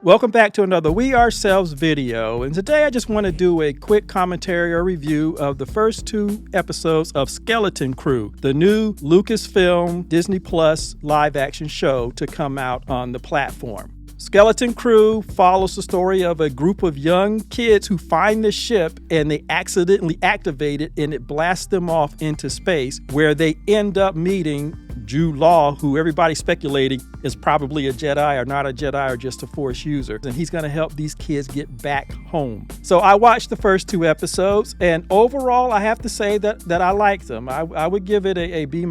Welcome back to another We Ourselves video, and today I just want to do a quick commentary or review of the first 2 episodes of Skeleton Crew, the new Lucasfilm Disney Plus live-action show to come out on the platform. Skeleton Crew follows the story of a group of young kids who find the ship and they accidentally activate it and it blasts them off into space, where they end up meeting Jude Law, who everybody's speculating is probably a Jedi or not a Jedi or just a Force user. And he's going to help these kids get back home. So I watched the first 2 episodes, and overall, I have to say that I liked them. I would give it a B-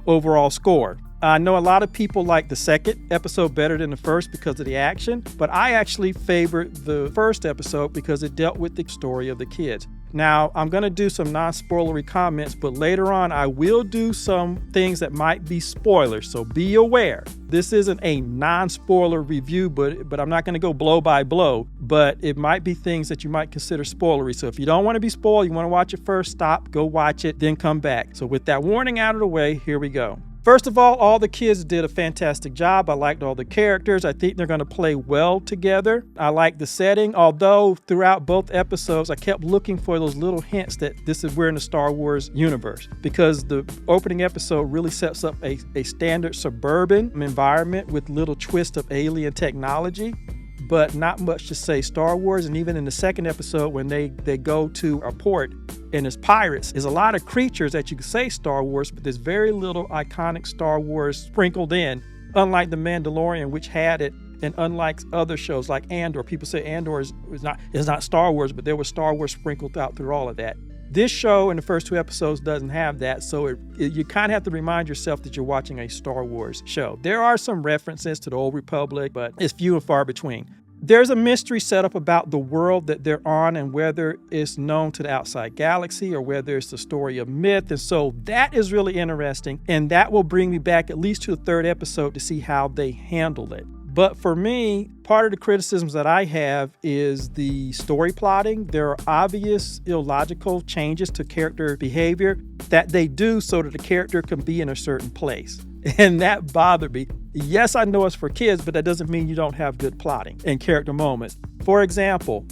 overall score. I know a lot of people like the second episode better than the first because of the action, but I actually favored the first episode because it dealt with the story of the kids. Now, I'm going to do some non-spoilery comments, but later on I will do some things that might be spoilers, so be aware. This isn't a non-spoiler review, but I'm not going to go blow by blow, but it might be things that you might consider spoilery. So if you don't want to be spoiled, you want to watch it first, stop, go watch it, then come back. So with that warning out of the way, here we go. First of all the kids did a fantastic job. I liked all the characters. I think they're going to play well together. I like the setting, although throughout both episodes, I kept looking for those little hints that we're in the Star Wars universe, because the opening episode really sets up a standard suburban environment with little twist of alien technology, but not much to say Star Wars. And even in the second episode, when they go to a port and there's pirates, there's a lot of creatures that you could say Star Wars, but there's very little iconic Star Wars sprinkled in, unlike The Mandalorian, which had it, and unlike other shows like Andor. People say Andor is not Star Wars, but there was Star Wars sprinkled out through all of that. This show in the first 2 episodes doesn't have that, so you kind of have to remind yourself that you're watching a Star Wars show. There are some references to the Old Republic, but it's few and far between. There's a mystery set up about the world that they're on and whether it's known to the outside galaxy or whether it's the story of myth. And so that is really interesting, and that will bring me back at least to the 3rd episode to see how they handle it. But for me, part of the criticisms that I have is the story plotting. There are obvious illogical changes to character behavior that they do so that the character can be in a certain place. And that bothered me. Yes, I know it's for kids, but that doesn't mean you don't have good plotting and character moments. For example,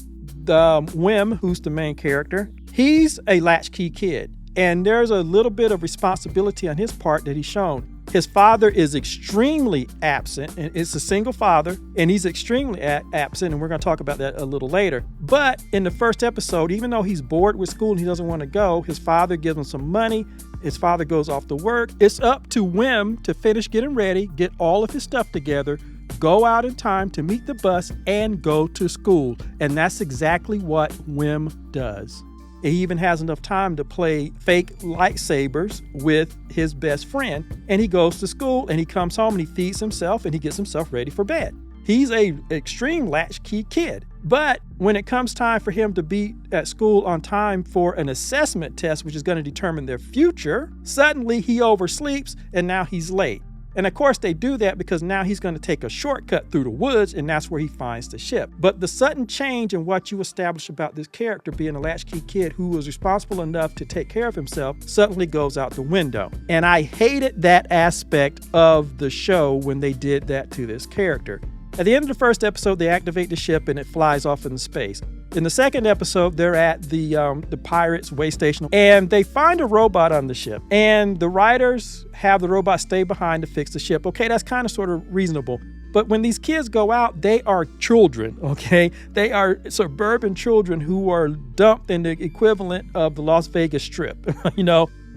the Wim, who's the main character, he's a latchkey kid. And there's a little bit of responsibility on his part that he's shown. His father is extremely absent, and it's a single father, and he's extremely absent, and we're going to talk about that a little later. But in the first episode, even though he's bored with school and he doesn't want to go, his father gives him some money. His father goes off to work. It's up to Wim to finish getting ready, get all of his stuff together, go out in time to meet the bus, and go to school. And that's exactly what Wim does. He even has enough time to play fake lightsabers with his best friend. And he goes to school and he comes home and he feeds himself and he gets himself ready for bed. He's an extreme latchkey kid. But when it comes time for him to be at school on time for an assessment test, which is going to determine their future, suddenly he oversleeps and now he's late. And of course they do that because now he's going to take a shortcut through the woods, and that's where he finds the ship. But the sudden change in what you establish about this character being a latchkey kid who was responsible enough to take care of himself suddenly goes out the window. And I hated that aspect of the show when they did that to this character. At the end of the first episode, they activate the ship and it flies off into space. In the second episode, they're at the pirates' way station, and they find a robot on the ship. And the writers have the robot stay behind to fix the ship. Okay, that's kind of sort of reasonable. But when these kids go out, they are children, okay? They are suburban children who are dumped in the equivalent of the Las Vegas Strip,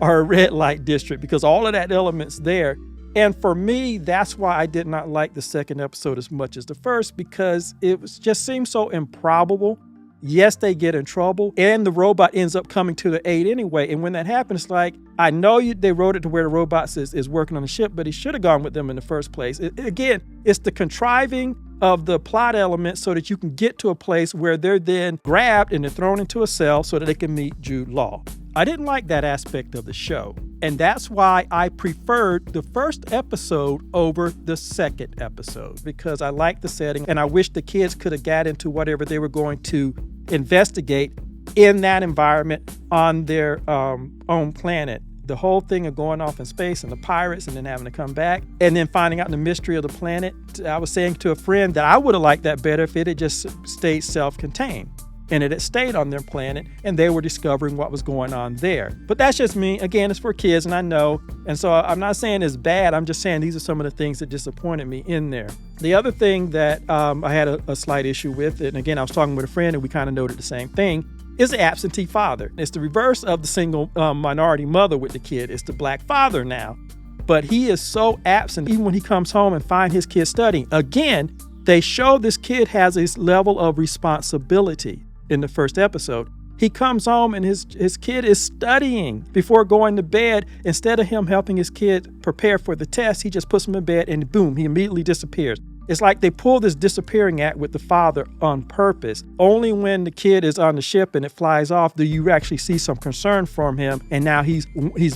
or a red light district, because all of that element's there. And for me, that's why I did not like the second episode as much as the first, because just seemed so improbable. Yes, they get in trouble, and the robot ends up coming to the aid anyway. And when that happens, like, I know they wrote it to where the robot is working on the ship, but he should have gone with them in the first place. Again, it's the contriving of the plot element so that you can get to a place where they're then grabbed and they're thrown into a cell so that they can meet Jude Law. I didn't like that aspect of the show, and that's why I preferred the first episode over the second episode, because I liked the setting and I wish the kids could have got into whatever they were going to investigate in that environment on their own planet. the whole thing of going off in space and the pirates and then having to come back and then finding out the mystery of the planet. I was saying to a friend that I would have liked that better if it had just stayed self-contained and it had stayed on their planet and they were discovering what was going on there. But that's just me. Again, it's for kids, and I know. And so I'm not saying it's bad. I'm just saying these are some of the things that disappointed me in there. The other thing that I had a slight issue with, and again, I was talking with a friend and we kind of noted the same thing, is the absentee father. It's the reverse of the single minority mother with the kid. It's the black father now. But he is so absent, even when he comes home and finds his kid studying. Again, they show this kid has a level of responsibility in the first episode. He comes home and his kid is studying before going to bed. Instead of him helping his kid prepare for the test, he just puts him in bed and boom, he immediately disappears. It's like they pull this disappearing act with the father on purpose. Only when the kid is on the ship and it flies off do you actually see some concern from him, and now he's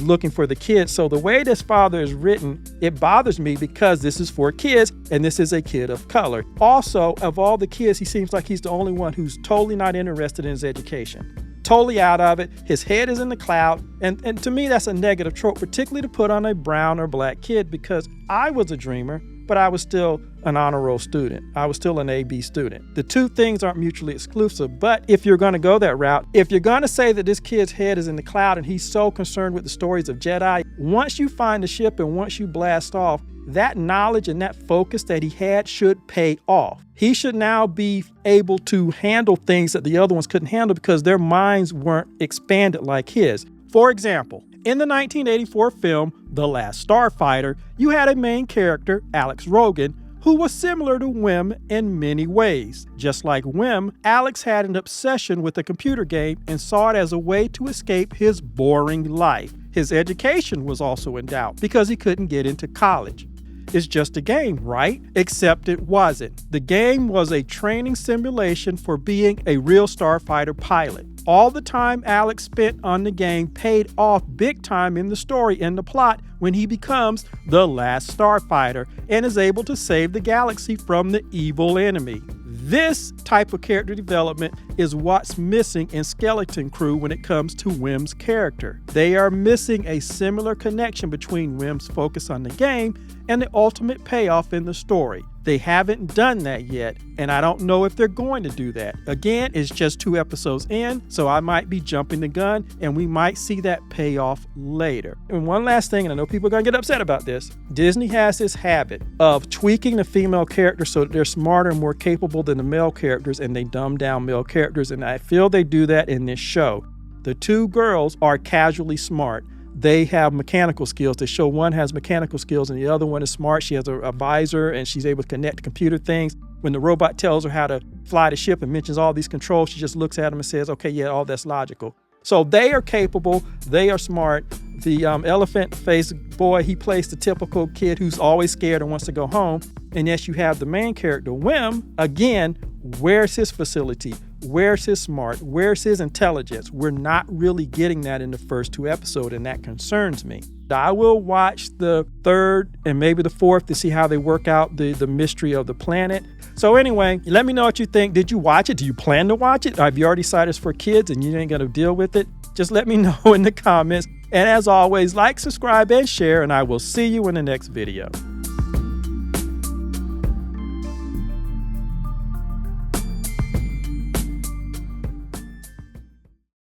looking for the kid. So the way this father is written, it bothers me because this is for kids and this is a kid of color. Also, of all the kids, he seems like he's the only one who's totally not interested in his education. Totally out of it. His head is in the cloud. And to me, that's a negative trope, particularly to put on a brown or black kid, because I was a dreamer, but I was still an honor roll student. I was still an AB student. The two things aren't mutually exclusive, but if you're going to go that route, if you're going to say that this kid's head is in the cloud and he's so concerned with the stories of Jedi, once you find the ship and once you blast off, that knowledge and that focus that he had should pay off. He should now be able to handle things that the other ones couldn't handle because their minds weren't expanded like his. For example, in the 1984 film, The Last Starfighter, you had a main character, Alex Rogan, who was similar to Wim in many ways. Just like Wim, Alex had an obsession with a computer game and saw it as a way to escape his boring life. His education was also in doubt because he couldn't get into college. It's just a game, right? Except it wasn't. The game was a training simulation for being a real starfighter pilot. All the time Alex spent on the game paid off big time in the story and the plot when he becomes the last starfighter and is able to save the galaxy from the evil enemy. This type of character development is what's missing in Skeleton Crew when it comes to Wim's character. They are missing a similar connection between Wim's focus on the game and the ultimate payoff in the story. They haven't done that yet, and I don't know if they're going to do that. Again, it's just 2 episodes in, so I might be jumping the gun, and we might see that payoff later. And one last thing, and I know people are going to get upset about this, Disney has this habit of tweaking the female characters so that they're smarter and more capable than the male characters, and they dumb down male characters, and I feel they do that in this show. The 2 girls are casually smart. They have mechanical skills. They show one has mechanical skills and the other one is smart. She has a visor and she's able to connect to computer things. When the robot tells her how to fly the ship and mentions all these controls, she just looks at them and says, okay, yeah, all that's logical. So they are capable. They are smart. The elephant-faced boy, he plays the typical kid who's always scared and wants to go home. And yes, you have the main character, Wim. Again, where's his facility? Where's his smart? Where's his intelligence? We're not really getting that in the first 2 episodes, and that concerns me. I will watch the 3rd and maybe the 4th to see how they work out the mystery of the planet. So anyway, let me know what you think. Did you watch it? Do you plan to watch it? Or have you already decided it's for kids and you ain't going to deal with it? Just let me know in the comments. And as always, like, subscribe, and share, and I will see you in the next video.